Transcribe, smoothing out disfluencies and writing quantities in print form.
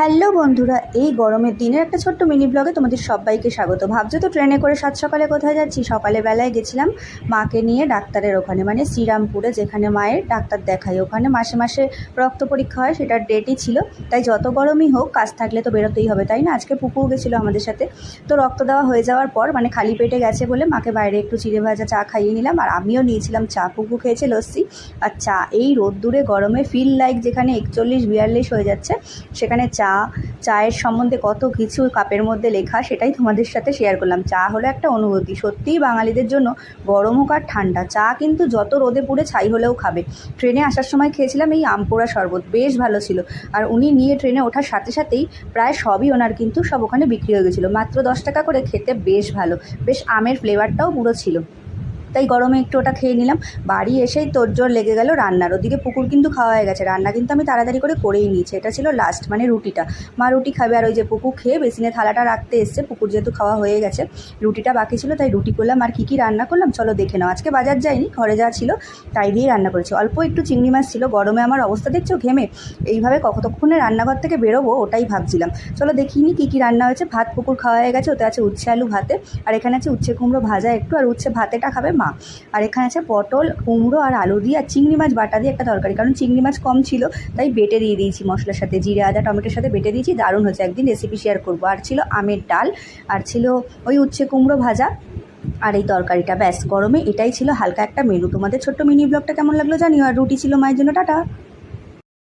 Hello বন্ধুরা, এই গরমের দিনের একটা ছোট্ট মিনি ব্লগে তোমাদের সবাইকে স্বাগত। ভাবছো তো ট্রেনে করে সাত সকালে কোথায় যাচ্ছি? সকালে বেলায় গেছিলাম মাকে নিয়ে ডাক্তারের ওখানে, মানে শ্রীরামপুরে, যেখানে মায়ের ডাক্তার দেখাই। ওখানে মাসে মাসে রক্ত পরীক্ষা হয়, সেটার ডেটই ছিল। তাই যত গরমই হোক, কাজ থাকলে তো বেরোতেই হবে, তাই না? আজকে পুকুও গেছিলো আমাদের সাথে। তো রক্ত দেওয়া হয়ে যাওয়ার পর, মানে খালি পেটে গেছে বলে মাকে বাইরে একটু চিড়ে ভাজা চা খাইয়ে নিলাম, আর আমিও নিয়েছিলাম চা। পুকু খেয়েছে লস্যি আর চা। এই রোদ্দুরে গরমে ফিল লাইক যেখানে 41-42 হয়ে যাচ্ছে, সেখানে চায়ের সম্বন্ধে কত কিছু কাপের মধ্যে লেখা, সেটাই তোমাদের সাথে শেয়ার করলাম। চা হলো একটা অনুভূতি। সত্যিই বাঙালিদের জন্য গরম হোক আর ঠান্ডা, চা কিন্তু যত রোদে পুড়ে ছাই হলেও খাবে। ট্রেনে আসার সময় খেয়েছিলাম এই আমপোড়া শরবত, বেশ ভালো ছিল। আর উনি নিয়ে ট্রেনে ওঠার সাথে সাথেই প্রায় সবই ওনার কিন্তু সব ওখানে বিক্রি হয়ে গেছিলো, মাত্র 10 টাকা করে। খেতে বেশ ভালো, বেশ আমের ফ্লেভারটাও পুরো ছিল। তাই গরমে একটু ওটা খেয়ে নিলাম। বাড়ি এসেই তোড়জোড় লেগে গেল রান্নার। ওদিকে পুকুর কিন্তু খাওয়া হয়ে গেছে, রান্না কিন্তু আমি তাড়াতাড়ি করেই নিয়েছি। এটা ছিল লাস্ট, মানে রুটিটা। মা রুটি খাবে, আর ওই যে পুকুর খেয়ে বেসিনে থালাটা রাখতে এসছে। পুকুর যেহেতু খাওয়া হয়ে গেছে, রুটিটা বাকি ছিল, তাই রুটি করলাম। আর কী রান্না করলাম চলো দেখে নাও। আজকে বাজার যাইনি, ঘরে যা ছিল তাই দিয়েই রান্না করেছি। অল্প একটু চিংড়ি মাছ ছিল। গরমে আমার অবস্থা দেখছো, ঘেমে এইভাবে কতক্ষণে রান্নাঘর থেকে বেরোবো ওটাই ভাবছিলাম। চলো দেখিনি কী রান্না হয়েছে। ভাত পুকুর খাওয়া হয়ে গেছে, ওতে আছে উচ্ছে আলু ভাতে, আর এখানে আছে উচ্ছে কুমড়ো ভাজা একটু, আর উচ্ছে ভাতেটা খাবে মা। আর এখানে আছে পটল কুমড়ো আর আলু দিয়ে, আর চিংড়ি মাছ বাটা দিয়ে একটা তরকারি, কারণ চিংড়ি মাছ কম ছিল তাই বেটে দিয়ে দিয়েছি মশলার সাথে, জিরে আদা টমেটোর সাথে বেটে দিয়েছি। দারুণ হয়েছে, একদিন রেসিপি শেয়ার করবো। আর ছিল আমের ডাল, আর ছিল ওই উচ্ছে কুমড়ো ভাজা, আর এই তরকারিটা। ব্যাস, গরমে এটাই ছিল হালকা একটা মেনু। তোমাদের ছোট্ট মিনি ব্লগটা কেমন লাগলো জানিও। আর রুটি ছিল মায়ের জন্য। টাটা।